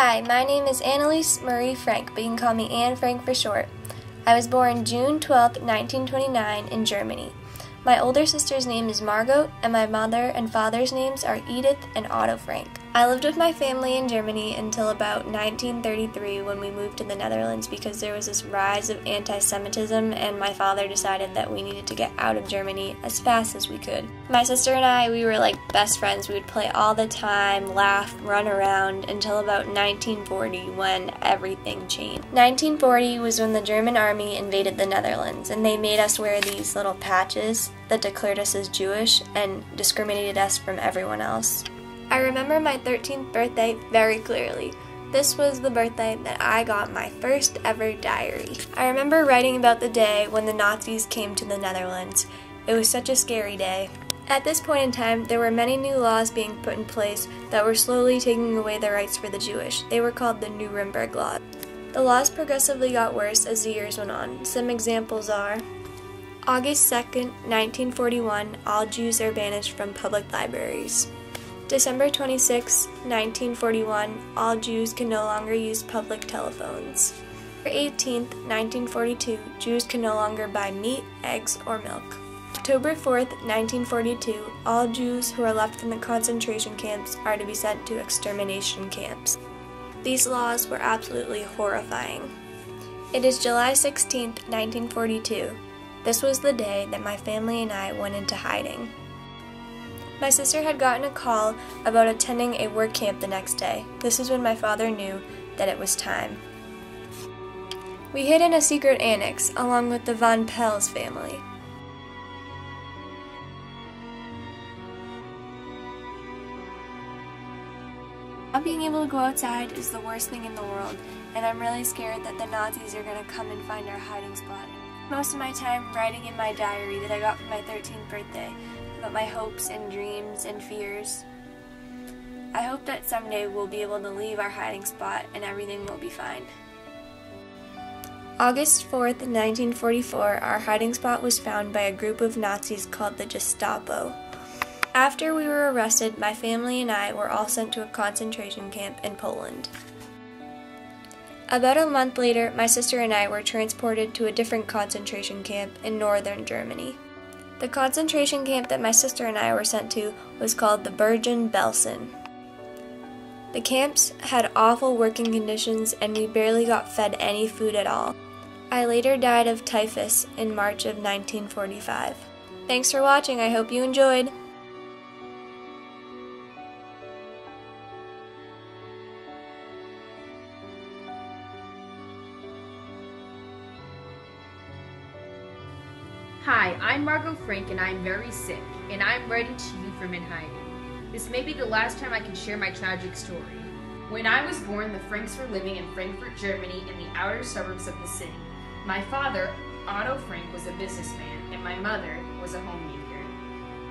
Hi, my name is Annalise Marie Frank, but you can call me Anne Frank for short. I was born June 12, 1929 in Germany. My older sister's name is Margot, and my mother and father's names are Edith and Otto Frank. I lived with my family in Germany until about 1933 when we moved to the Netherlands because there was this rise of anti-Semitism and my father decided that we needed to get out of Germany as fast as we could. My sister and I, we were like best friends. We would play all the time, laugh, run around until about 1940 when everything changed. 1940 was when the German army invaded the Netherlands and they made us wear these little patches that declared us as Jewish and discriminated us from everyone else. I remember my 13th birthday very clearly. This was the birthday that I got my first ever diary. I remember writing about the day when the Nazis came to the Netherlands. It was such a scary day. At this point in time, there were many new laws being put in place that were slowly taking away the rights for the Jewish. They were called the Nuremberg Laws. The laws progressively got worse as the years went on. Some examples are: August 2nd, 1941, all Jews are banished from public libraries. December 26, 1941, all Jews can no longer use public telephones. October 18, 1942, Jews can no longer buy meat, eggs, or milk. October 4th, 1942, all Jews who are left in the concentration camps are to be sent to extermination camps. These laws were absolutely horrifying. It is July 16, 1942. This was the day that my family and I went into hiding. My sister had gotten a call about attending a work camp the next day. This is when my father knew that it was time. We hid in a secret annex along with the Von Pels family. Not being able to go outside is the worst thing in the world, and I'm really scared that the Nazis are going to come and find our hiding spot. Most of my time writing in my diary that I got for my 13th birthday about my hopes and dreams and fears. I hope that someday we'll be able to leave our hiding spot and everything will be fine. August 4th, 1944, our hiding spot was found by a group of Nazis called the Gestapo. After we were arrested, my family and I were all sent to a concentration camp in Poland. About a month later, my sister and I were transported to a different concentration camp in northern Germany. The concentration camp that my sister and I were sent to was called the Bergen-Belsen. The camps had awful working conditions and we barely got fed any food at all. I later died of typhus in March of 1945. Thanks for watching, I hope you enjoyed! Hi, I'm Margot Frank and I'm very sick, and I'm writing to you from in hiding. This may be the last time I can share my tragic story. When I was born, the Franks were living in Frankfurt, Germany, in the outer suburbs of the city. My father, Otto Frank, was a businessman, and my mother was a homemaker.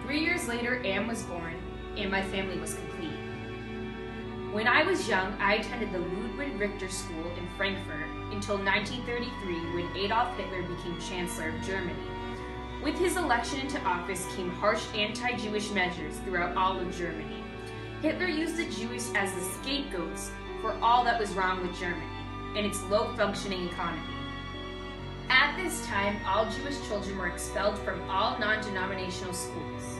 3 years later, Anne was born, and my family was complete. When I was young, I attended the Ludwig Richter School in Frankfurt until 1933 when Adolf Hitler became Chancellor of Germany. With his election into office came harsh anti-Jewish measures throughout all of Germany. Hitler used the Jews as the scapegoats for all that was wrong with Germany and its low-functioning economy. At this time, all Jewish children were expelled from all non-denominational schools.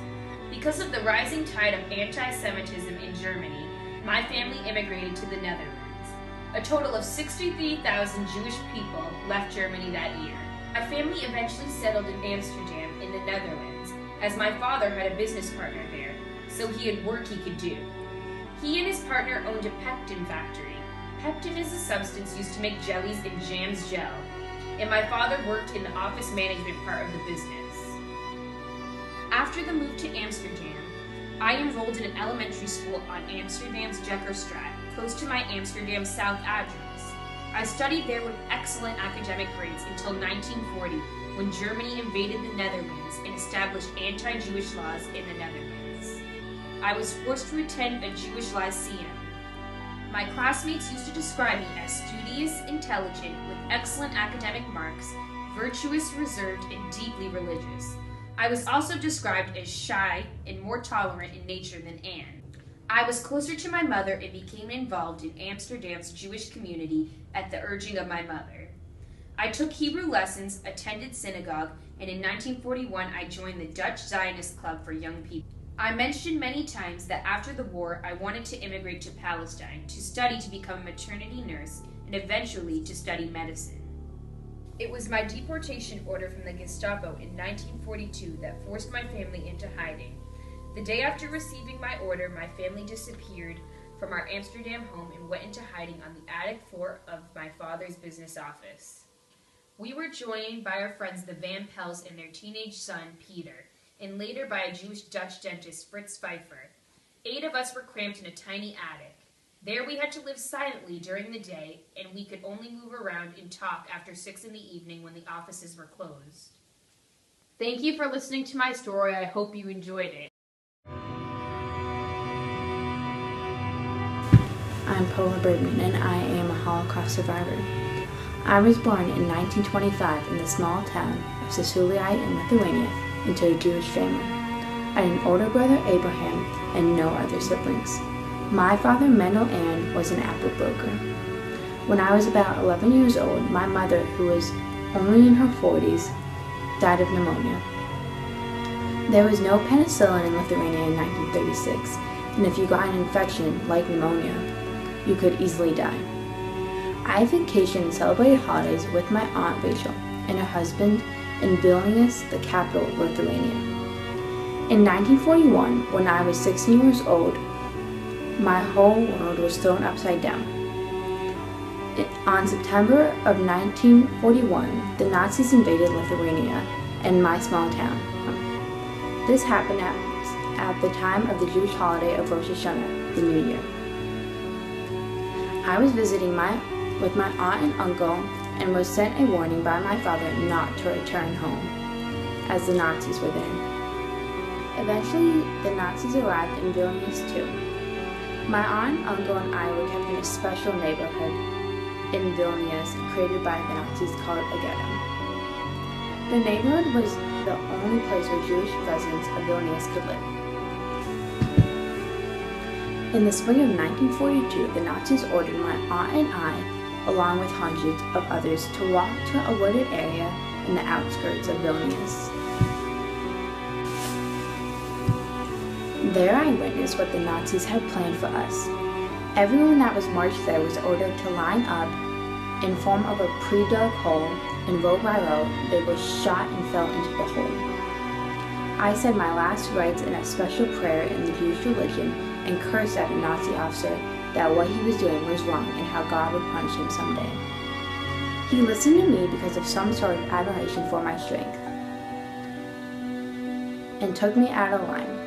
Because of the rising tide of anti-Semitism in Germany, my family immigrated to the Netherlands. A total of 63,000 Jewish people left Germany that year. Our family eventually settled in Amsterdam in the Netherlands, as my father had a business partner there, so he had work he could do. He and his partner owned a pectin factory. Pectin is a substance used to make jellies and jams gel, and my father worked in the office management part of the business. After the move to Amsterdam, I enrolled in an elementary school on Amsterdam's Jekkerstraat, close to my Amsterdam South address. I studied there with excellent academic grades until 1940, when Germany invaded the Netherlands and established anti-Jewish laws in the Netherlands. I was forced to attend a Jewish lyceum. My classmates used to describe me as studious, intelligent, with excellent academic marks, virtuous, reserved, and deeply religious. I was also described as shy and more tolerant in nature than Anne. I was closer to my mother and became involved in Amsterdam's Jewish community at the urging of my mother. I took Hebrew lessons, attended synagogue, and in 1941 I joined the Dutch Zionist Club for young people. I mentioned many times that after the war I wanted to immigrate to Palestine to study to become a maternity nurse and eventually to study medicine. It was my deportation order from the Gestapo in 1942 that forced my family into hiding. The day after receiving my order, my family disappeared from our Amsterdam home and went into hiding on the attic floor of my father's business office. We were joined by our friends the Van Pels and their teenage son, Peter, and later by a Jewish Dutch dentist, Fritz Pfeiffer. 8 of us were cramped in a tiny attic. There we had to live silently during the day, and we could only move around and talk after 6 in the evening when the offices were closed. Thank you for listening to my story. I hope you enjoyed it. I'm Paula Bergman, and I am a Holocaust survivor. I was born in 1925 in the small town of Sasuliai in Lithuania into a Jewish family. I had an older brother, Abraham, and no other siblings. My father, Mendel Ann, was an apple broker. When I was about 11 years old, my mother, who was only in her 40s, died of pneumonia. There was no penicillin in Lithuania in 1936, and if you got an infection like pneumonia, you could easily die. I vacationed and celebrated holidays with my Aunt Rachel and her husband in Vilnius, the capital of Lithuania. In 1941, when I was 16 years old, my whole world was thrown upside down. On September of 1941, the Nazis invaded Lithuania and my small town. This happened at the time of the Jewish holiday of Rosh Hashanah, the New Year. I was visiting with my aunt and uncle and was sent a warning by my father not to return home, as the Nazis were there. Eventually, the Nazis arrived in Vilnius too. My aunt, uncle, and I were kept in a special neighborhood in Vilnius created by the Nazis called a ghetto. The neighborhood was the only place where Jewish residents of Vilnius could live. In the spring of 1942, the Nazis ordered my aunt and I, along with hundreds of others, to walk to a wooded area in the outskirts of Vilnius. There I witnessed what the Nazis had planned for us. Everyone that was marched there was ordered to line up in form of a pre-dug hole, and row by row, they were shot and fell into the hole. I said my last rites in a special prayer in the Jewish religion and cursed at a Nazi officer that what he was doing was wrong and how God would punish him someday. He listened to me because of some sort of admiration for my strength and took me out of line.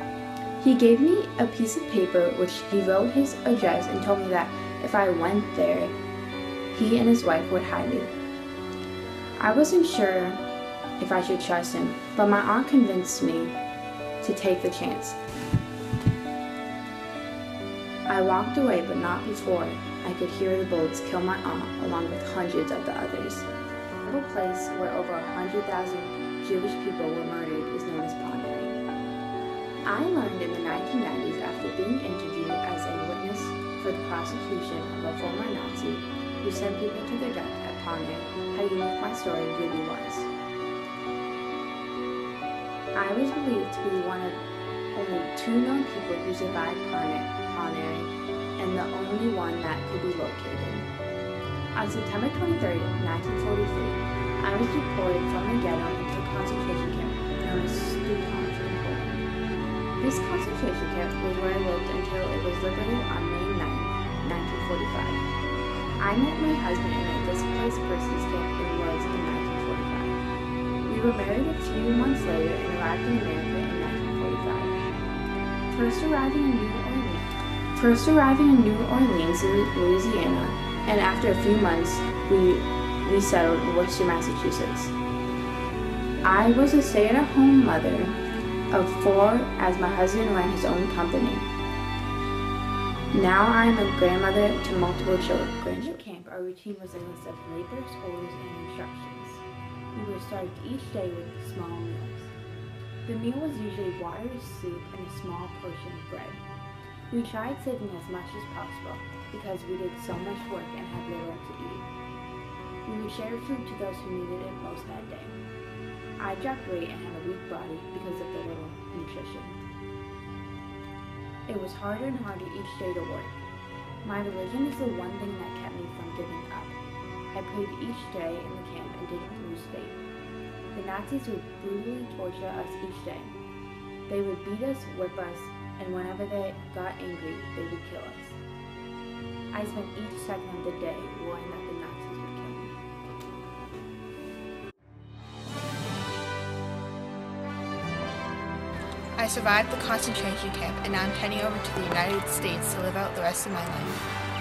He gave me a piece of paper which he wrote his address and told me that if I went there, he and his wife would hide me. I wasn't sure if I should trust him, but my aunt convinced me to take the chance. I walked away, but not before I could hear the bullets kill my aunt along with hundreds of the others. The place where over 100,000 Jewish people were murdered is known as Pondery. I learned in the 1990s after being interviewed as a witness for the prosecution of a former Nazi who sent people to their death at Pondery how unique my story really was. I was believed to be one of only 2 known people who survived Pondery, and the only one that could be located. On September 23, 1943, I was deported from the ghetto into a concentration camp known as Stutthof in Poland. This concentration camp was where I lived until it was liberated on May 9, 1945. I met my husband in a displaced persons camp in Woods in 1945. We were married a few months later and arrived in America in 1945. First arriving in New Orleans, Louisiana, and after a few months, we settled in Worcester, Massachusetts. I was a stay-at-home mother of 4 as my husband ran his own company. Now I am a grandmother to multiple children. At camp, our routine was a list of labors, orders, and instructions. We were served each day with small meals. The meal was usually water, soup, and a small portion of bread. We tried saving as much as possible because we did so much work and had little to eat. We would share food to those who needed it most that day. I dropped weight and had a weak body because of the little nutrition. It was harder and harder each day to work. My religion is the one thing that kept me from giving up. I prayed each day in the camp and didn't lose faith. The Nazis would brutally torture us each day. They would beat us, whip us, and whenever they got angry, they would kill us. I spent each second of the day worrying that the Nazis would kill me. I survived the concentration camp and now I'm heading over to the United States to live out the rest of my life.